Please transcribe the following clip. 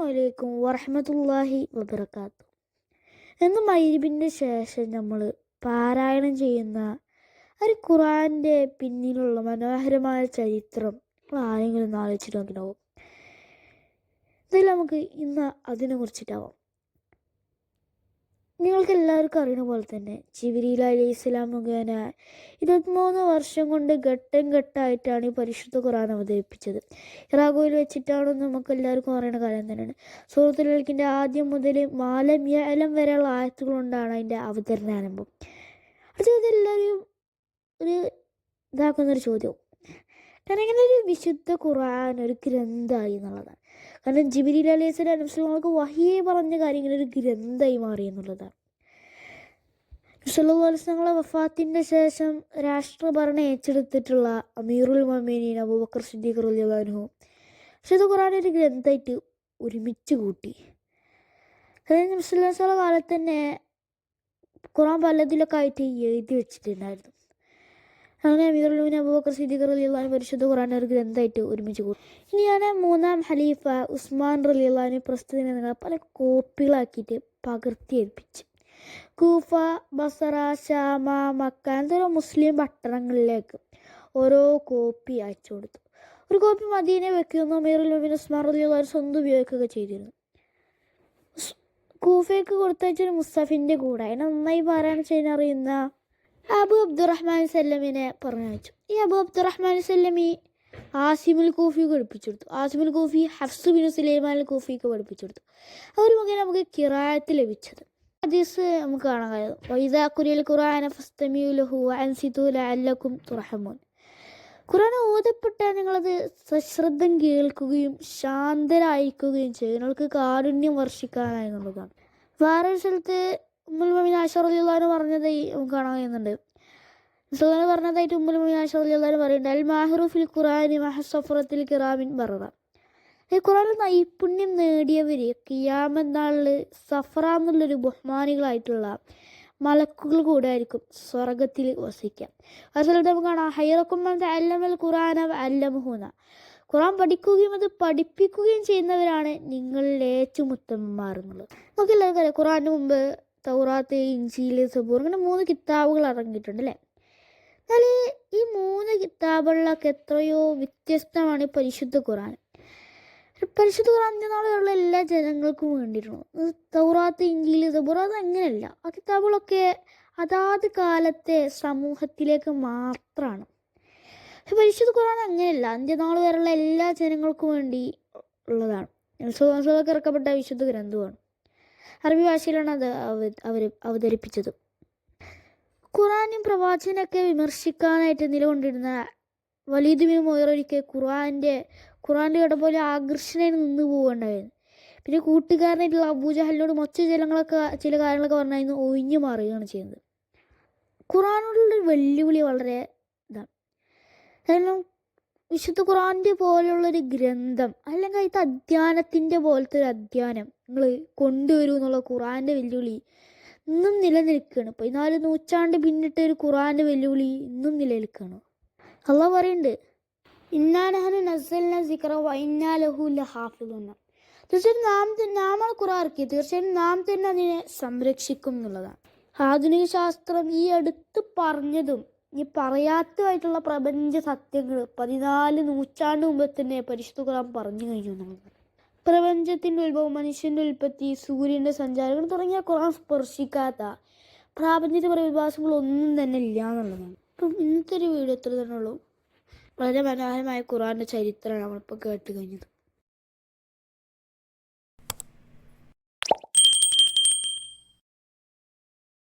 അലൈക്കും വറഹ്മത്തുള്ളാഹി വബറകാതുഹു. ഇന്ന് മഗ്‌രിബിൻ്റെ ശേഷം നമ്മൾ പാരായണം ചെയ്യുന്ന ഒരു ഖുർആൻ്റെ പിന്നിലുള്ള മനോഹരമായ ചരിത്രം നിങ്ങൾ ആരെങ്കിലും ഒന്ന് ആലോചിച്ചിട്ട് നോക്കിയിട്ടുണ്ടാവും. ഇതിൽ നമുക്ക് ഇന്ന് അതിനെ കുറിച്ചിട്ടാവാം. നിങ്ങൾക്ക് എല്ലാവർക്കും അറിയുന്ന പോലെ തന്നെ ജിബ്രീൽ അലൈഹിസ്സലാം മുഖേന 23 വർഷം കൊണ്ട് ഘട്ടം ഘട്ടമായിട്ടാണ് ഈ പരിശുദ്ധ ഖുർആൻ അവതരിപ്പിച്ചത്. ഇറാഖുവിൽ വെച്ചിട്ടാണെന്ന് നമുക്ക് എല്ലാവർക്കും അറിയുന്ന കാര്യം തന്നെയാണ്. സൂറത്തുൽ മുൽക്കിൻ്റെ ആദ്യം മുതൽ മാലം യഅലം വരെയുള്ള ആയത്തുകൾ കൊണ്ടാണ് അതിൻ്റെ അവതരണാരംഭം. അത് ഇതെല്ലാവരും ഒരു ഇതാക്കുന്നൊരു ചോദ്യം, കാരണം ഇങ്ങനെ ഒരു വിശുദ്ധ ഖുർആൻ ഒരു ഗ്രന്ഥമായി എന്നുള്ളതാണ്. കാരണം ജിബ്രീൽ അലൈഹിസ്സലാം മുസ്ലിങ്ങൾക്ക് വഹിയെ പറഞ്ഞ കാര്യങ്ങൾ ഒരു ഗ്രന്ഥമായി മാറി എന്നുള്ളതാണ്. സല്ലല്ലാഹു അലൈഹി വസല്ലം വഫാത്തിൻ്റെ ശേഷം രാഷ്ട്രഭരണം ഏറ്റെടുത്തിട്ടുള്ള അമീറുൽ മുഅ്മിനീൻ അബൂബക്കർ സിദ്ദീഖ് റളിയല്ലാഹു അൻഹു വിശുദ്ധ ഖുർആൻ ഒരു ഗ്രന്ഥമായിട്ട് ഒരുമിച്ച് കൂട്ടി. അതായത് നബി സല്ലല്ലാഹു അലൈഹി വസല്ലം കാലത്ത് തന്നെ ഖുർആൻ പലതിലൊക്കെ ആയിട്ട് എഴുതി വെച്ചിട്ടുണ്ടായിരുന്നു. അങ്ങനെ അമീറുൽ മുഅ്മിനീൻ അബൂബക്കർ സിദ്ദീഖ് റളിയല്ലാഹു അൻഹു പരിശുദ്ധ ഖുർആൻ ഒരു ഗ്രന്ഥമായിട്ട് ഒരുമിച്ച് കൂട്ടി. ഇനിയാണ് മൂന്നാം ഖലീഫ ഉസ്മാൻ റളിയല്ലാഹു അൻഹു പ്രസ്തുത പല കോപ്പികളാക്കിയിട്ട് പകർത്തി ഏൽപ്പിച്ച് കൂഫ, ബസറ, ഷാമ, മക്ക അങ്ങനത്തെ മുസ്ലിം പട്ടണങ്ങളിലേക്ക് ഓരോ കോപ്പി അയച്ചു കൊടുത്തു. ഒരു കോപ്പി മദീനയെ വെക്കുന്നു അമീറുൽ മുഅ്മിനീൻ ഉസ്മാൻ റളിയല്ലാഹു അൻഹു സ്വന്തം ഉപയോഗിക്കുകയൊക്കെ ചെയ്തിരുന്നു. കൂഫയ്ക്ക് കൊടുത്തയച്ചൊരു മുസ്തഫിൻ്റെ കൂടെ അതിനെ നന്നായി പാരായണം ചെയ്യാൻ അറിയുന്ന അബു അബ്ദുറഹ്മാൻ സല്ലമിനെ പറഞ്ഞയച്ചു. ഈ അബു അബ്ദുറഹ്മാൻ സല്ലമി ആസിമുൽ കൂഫിക്ക് പഠിപ്പിച്ചു കൊടുത്തു. ആസിമുൽ കൂഫി ഹഫ്സ് ബിൻ സുലൈമാൻ അൽ കൂഫിക്ക് പഠിപ്പിച്ചു കൊടുത്തു. അവർ മുഖേന നമുക്ക് ഖിറാഅത്ത് ലഭിച്ചത്. ഹദീസ് നമുക്ക് കാണാൻ കഴിയും. വഇദാ ഖുരിഅൽ ഖുർആന ഫസ്തമിഉ ലഹു വഅൻസിതു ലഅല്ലകും തുർഹമൂൻ. ഖുർആൻ ഓതപ്പെട്ടാൽ നിങ്ങളത് സശ്രദ്ധം കേൾക്കുകയും ശാന്തരായിരിക്കുകയും ചെയ്യും. നിങ്ങൾക്ക് കാരുണ്യം വർഷിക്കാനായി എന്നുള്ളതാണ്. വേറൊരു സ്ഥലത്ത് ഉമ്മുൽ മുഅ്മിനീൻ ആയിഷ റളിയല്ലാഹു അൻഹ പറഞ്ഞതായി നമുക്ക് കാണാൻ കഴിയുന്നുണ്ട്. റസൂലുള്ളാഹി പറഞ്ഞതായിട്ട് ഉമ്മുൽ മുഅ്മിനീൻ ആയിഷ റളിയല്ലാഹു അൻഹ പറയുന്നുണ്ട്, അൽ മാഹിറു ഫിൽ ഖുർആനി മഅ സഫറത്തിൽ കിറാമിൻ ബററ. ഈ ഖുർആനിൽ നൈപുണ്യം നേടിയവർ ഖിയാമത്ത് നാളിൽ സഫറ എന്നുള്ളൊരു ബഹുമാനികളായിട്ടുള്ള മലക്കുകൾ കൂടെ ആയിരിക്കും സ്വർഗത്തിൽ വസിക്കുക. ആ സ്ഥലത്ത് നമുക്ക് കാണാം, ഹൈറക്കും മൻ തഅല്ലമൽ ഖുർആന വഅല്ലമഹു. ഖുർആൻ പഠിക്കുകയും അത് പഠിപ്പിക്കുകയും ചെയ്യുന്നവരാണ് നിങ്ങളിൽ ഏറ്റവും ഉത്തമന്മാർ എന്നുള്ളത്. നമുക്ക് എല്ലാവർക്കും അറിയാം, ഖുർആന് മുമ്പ് തൗറാത്ത്, ഇഞ്ചീൽ, സബൂർ അങ്ങനെ 3 കിതാബുകൾ ഇറങ്ങിയിട്ടുണ്ട് അല്ലേ. എന്നാൽ ഈ 3 കിതാബുകളിലൊക്കെ എത്രയോ വ്യത്യസ്തമാണ് ഈ പരിശുദ്ധ ഖുർആൻ. പരിശുദ്ധ ഖുർആൻ അന്ത്യനാളുകളുള്ള എല്ലാ ജനങ്ങൾക്കും വേണ്ടിയിട്ടുണ്ട്. തൗറാത്ത്, ഇഞ്ചീൽ, സബൂർ അത് അങ്ങനെയല്ല. ആ കിതാബുകളൊക്കെ അതാത് കാലത്തെ സമൂഹത്തിലേക്ക് മാത്രമാണ്. പരിശുദ്ധ ഖുർആൻ അങ്ങനെയല്ല, അന്ത്യനാൾ വരെയുള്ള എല്ലാ ജനങ്ങൾക്കും വേണ്ടി ഉള്ളതാണ്. ഇറക്കപ്പെട്ട വിശുദ്ധ ഗ്രന്ഥമാണ്. അറബി ഭാഷയിലാണ് അത് അവതരിപ്പിച്ചത്. ഖുർആനും പ്രവാചകനൊക്കെ വിമർശിക്കാനായിട്ട് നിലകൊണ്ടിരുന്ന വലീദ് ബിൻ മുഗീറ ഒരിക്കൽ ഖുർആൻ്റെ ഇടപോലെ ആകർഷണയിൽ നിന്ന് പോവുകയുണ്ടായിരുന്നു. പിന്നെ കൂട്ടുകാരനായിട്ടുള്ള അബൂജഹലിനോട് ചില കാര്യങ്ങളൊക്കെ പറഞ്ഞായിരുന്നു ഒഴിഞ്ഞു മാറുകയാണ് ചെയ്യുന്നത്. ഖുർആനോടുള്ളൊരു വെല്ലുവിളി വളരെ ഇതാണ്. കാരണം വിശുദ്ധ ഖുർആൻ്റെ പോലുള്ളൊരു ഗ്രന്ഥം അല്ലെങ്കിൽ ഇത് അധ്യാനത്തിൻ്റെ പോലത്തെ ഒരു അധ്യാനം നിങ്ങൾ കൊണ്ടുവരൂ എന്നുള്ള ഖുർആൻ്റെ വെല്ലുവിളി ഇന്നും നിലനിൽക്കുകയാണ്. 14 നൂറ്റാണ്ട് പിന്നിട്ട ഒരു ഖുർആൻ്റെ വെല്ലുവിളി ഇന്നും നിലനിൽക്കുകയാണ്. അള്ളാഹു പറയുന്നുണ്ട്, ഇന്നാ നഹ്നു നസ്സൽനാ സിക്റ വഇന്നാ ലഹു ലഹാഫിളൂൻ. തീർച്ചയായും നാമാണ് ഖുർആൻ ഇറക്കിയത്, തീർച്ചയായും നാം തന്നെ അതിനെ സംരക്ഷിക്കും എന്നുള്ളതാണ്. ആധുനിക ശാസ്ത്രം ഈ അടുത്ത് പറഞ്ഞതും ഈ പറയാത്തതായിട്ടുള്ള പ്രപഞ്ച സത്യങ്ങൾ 14 നൂറ്റാണ്ട് മുമ്പ് തന്നെ പരിശുദ്ധ ഖുർആൻ പറഞ്ഞു കഴിഞ്ഞു എന്നുള്ളതാണ്. പ്രപഞ്ചത്തിൻ്റെ ഉത്ഭവം, മനുഷ്യൻ്റെ ഉൽപ്പത്തി, സൂര്യൻ്റെ സഞ്ചാരങ്ങൾ തുടങ്ങിയ ഖുർആൻ സ്പർശിക്കാത്ത പ്രാപഞ്ചിക പ്രതിഭാസങ്ങളൊന്നും തന്നെ ഇല്ല എന്നുള്ളതാണ്. അപ്പം ഇന്നത്തെ ഒരു വീഡിയോ ഇത്ര തന്നെ ഉള്ളൂ. വളരെ മനോഹരമായ ഖുർആൻ്റെ ചരിത്രമാണ് നമ്മളിപ്പോൾ കേട്ട് കഴിഞ്ഞത്.